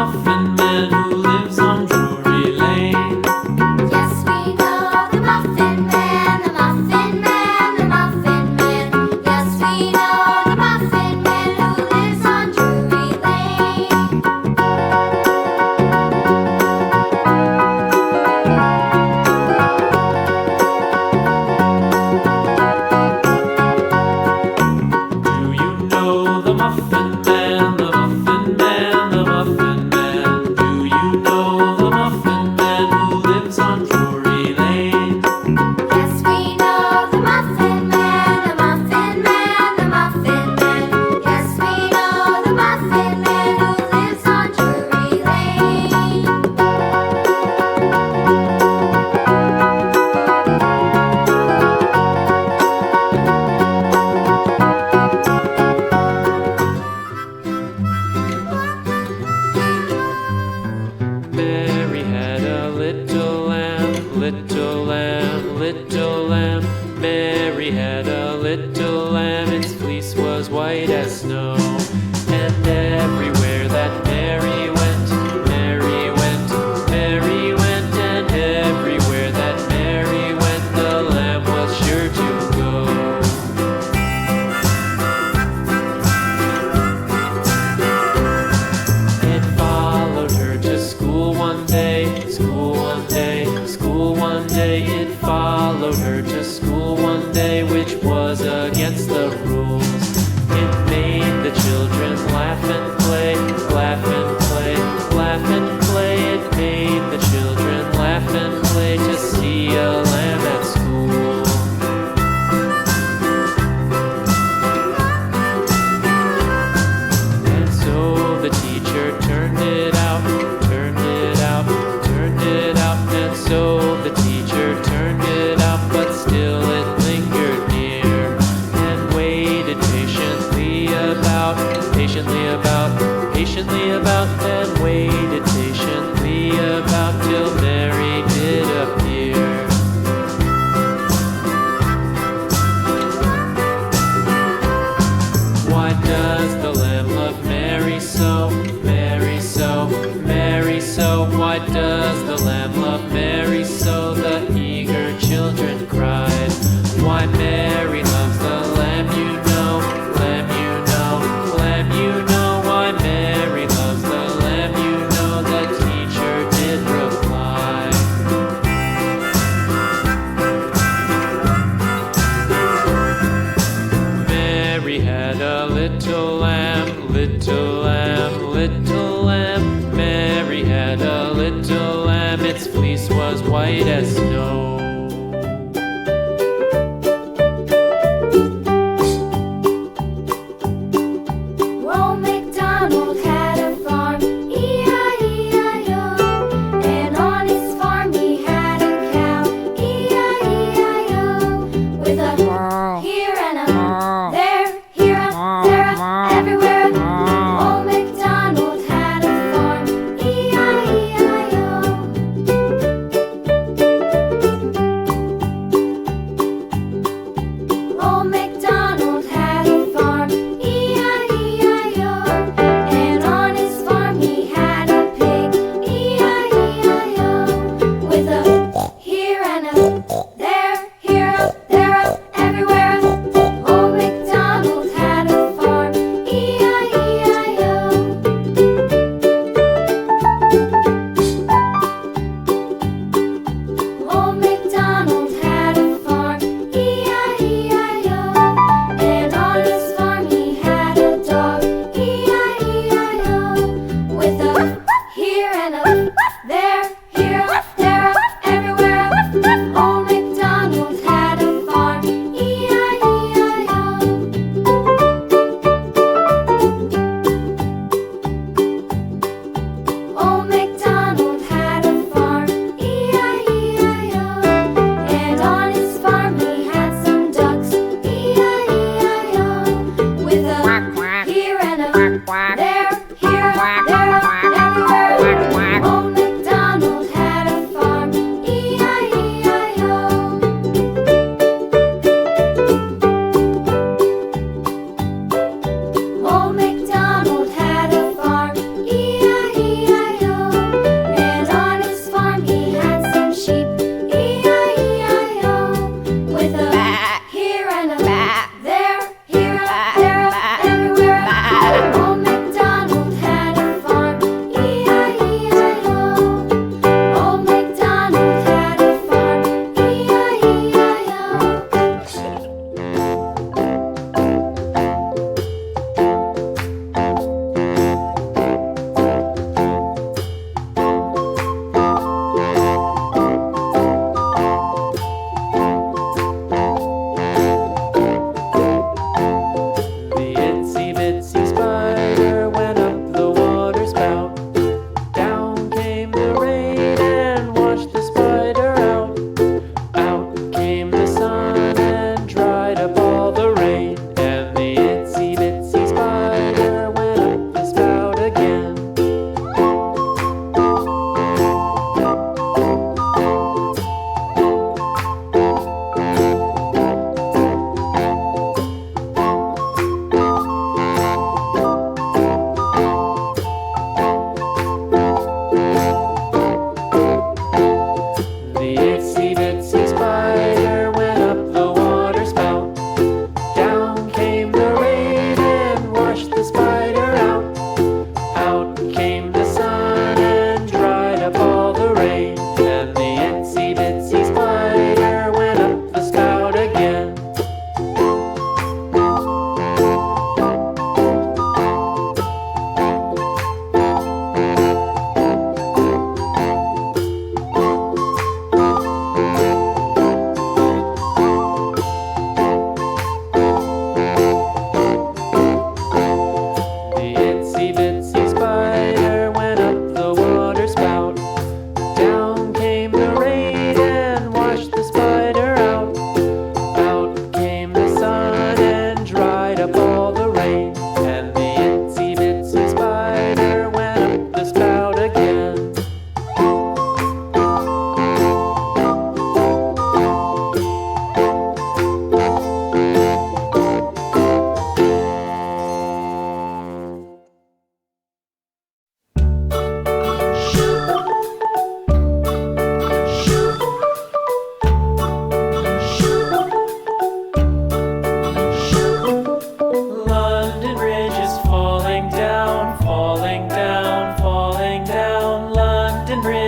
Muffin Man who lives on Drury Lane. Yes, we know the Muffin Man, the Muffin Man, the Muffin Man. Yes, we know the Muffin Man who lives on Drury Lane. Do you know the Muffin Man, the Muffin Man, the Muffin Man? Do you know the Muffin Man who lives on Drury Lane? Yes, we know the Muffin Man, the Muffin Man, the Muffin Man. Yes, we know the Muffin Man who lives on Drury Lane. Mary had a little lamb, little lamb, little lamb. Mary had a little lamb, its fleece was white as snow. And everywhere that Mary went, Mary went, Mary went, and everywhere that Mary went, the lamb was sure to go. It followed her to school one day, school one day, school one day. It followed her to school one day, which was against the rules. It made the children laugh and play, laugh and play, laugh and play. It made the children laugh and play to see a lamb at school. And so the teacher turned it out, turned it out, turned it out. And so the teacher turned it out, but still it lingered near and waited patiently about, patiently about, patiently about, and waited patiently about till Mary did appear. Why does the lamb love Mary so, Mary so, Mary so? Why does the lamb love Mary so? The eager children cried. Why Mary loves the lamb, you know, lamb, you know, lamb, you know. Why Mary loves the lamb, you know, the teacher did reply. Mary had a little lamb, little lamb, little lamb. Mary had a little lamb, its fleece was white as snow. Old MacDonald had a farm, E-I-E-I-O. And on his farm he had a cow, E-I-E-I-O. With a here and a there, here a, there a, everywhere a. Old MacDonald had a farm, E-I-E-I-O.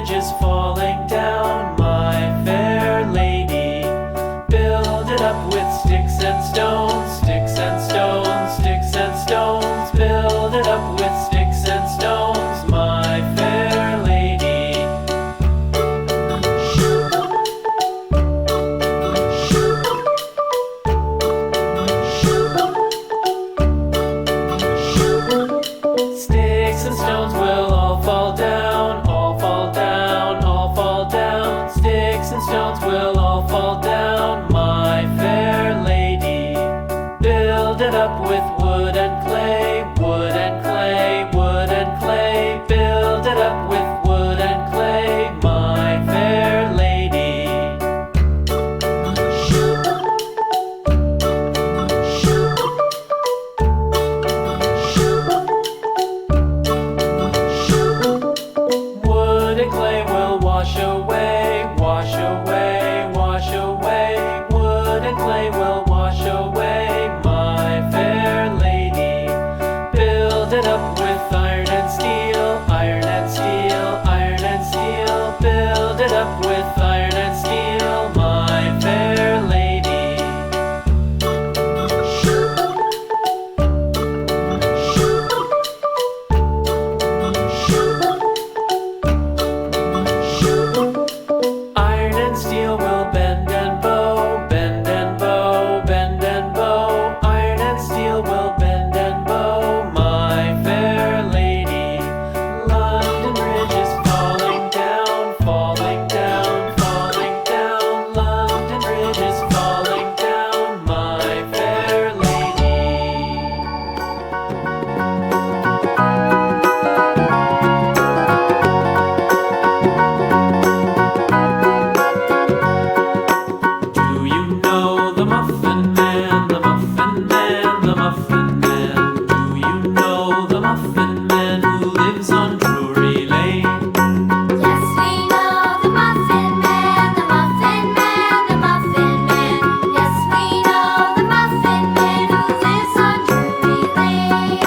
ridges falling down, my fair lady. Build it up with sticks and stones, sticks and stones, sticks and stones. Build it up with sticks and stones, my fair lady. Sticks and stones will all fall down, all fall down, all fall down. Sticks and stones will all fall down, my fair lady. Build it up with wood and clay, wood and clay, wood and clay. Build it up with wood and clay, my fair lady. Wood and clay will wash away, wash away, wash away. Wood and clay will wash away, my fair lady. Build it up with iron and steel, iron and steel, iron and steel. Build it up with iron and steel, my fair lady. Iron and steel will bend and bow, bend and bow, bend and bow. Iron and steel will bend and bow, my fair lady. London Bridge is falling down, falling down, falling down. London Bridge is falling down, my fair lady. Do you know the Muffin Man, the Muffin Man, the Muffin Man? Do you know the Muffin Man who lives on Drury Lane? Yes, we know the Muffin Man, the Muffin Man, the Muffin Man. Yes, we know the Muffin Man who lives on Drury Lane.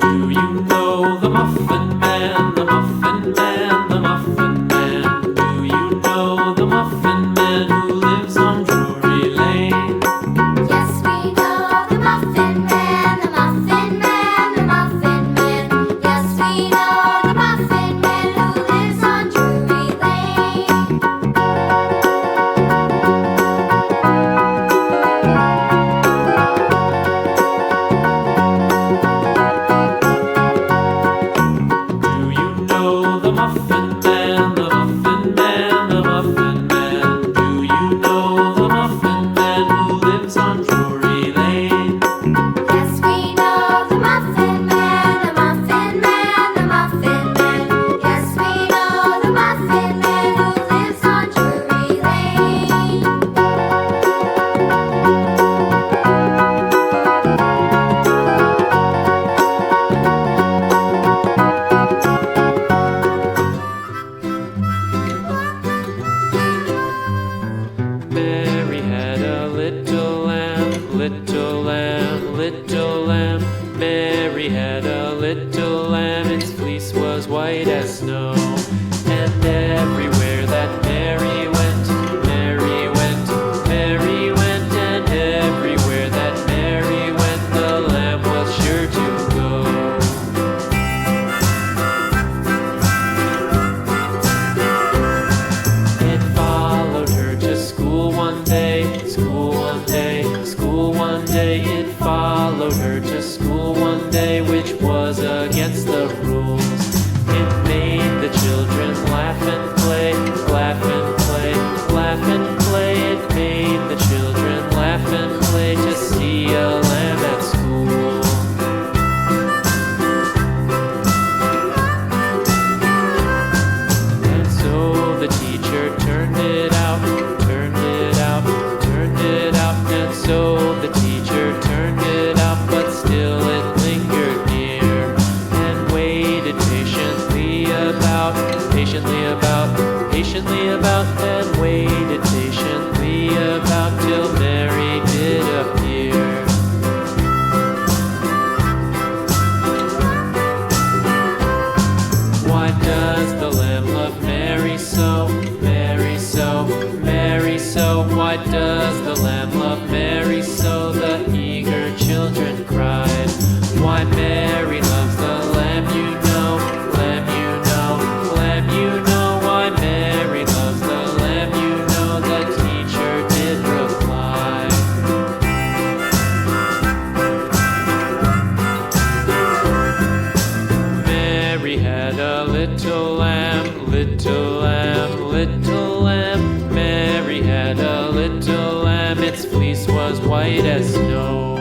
Do you know the Muffin Man, the Muffin Man, the Muffin Man? Do you know the Muffin Man who lives on Drury Lane? Yes, we know the Muffin Man, the Muffin Man, the Muffin Man. Yes, we know the Muffin Man who lives on Drury Lane. Do you know the Muffin Man, the Muffin Man, the Muffin Man? Do you know the Muffin Man who lives on Drury Lane? Yes, we know the Muffin Man, the Muffin Man, the Muffin Man. Yes, we know the Muffin Man who lives on Drury Lane. Mary had a little lamb, little lamb, little lamb. Mary had a little lamb, its fleece was white as snow. And everywhere that Mary went, Mary went, Mary went. And everywhere that Mary went, the lamb was sure to go. It followed her to school one day, school one day, school one day. It followed her to school one day, which was against the rules. It made the children little lamb, its fleece was white as snow.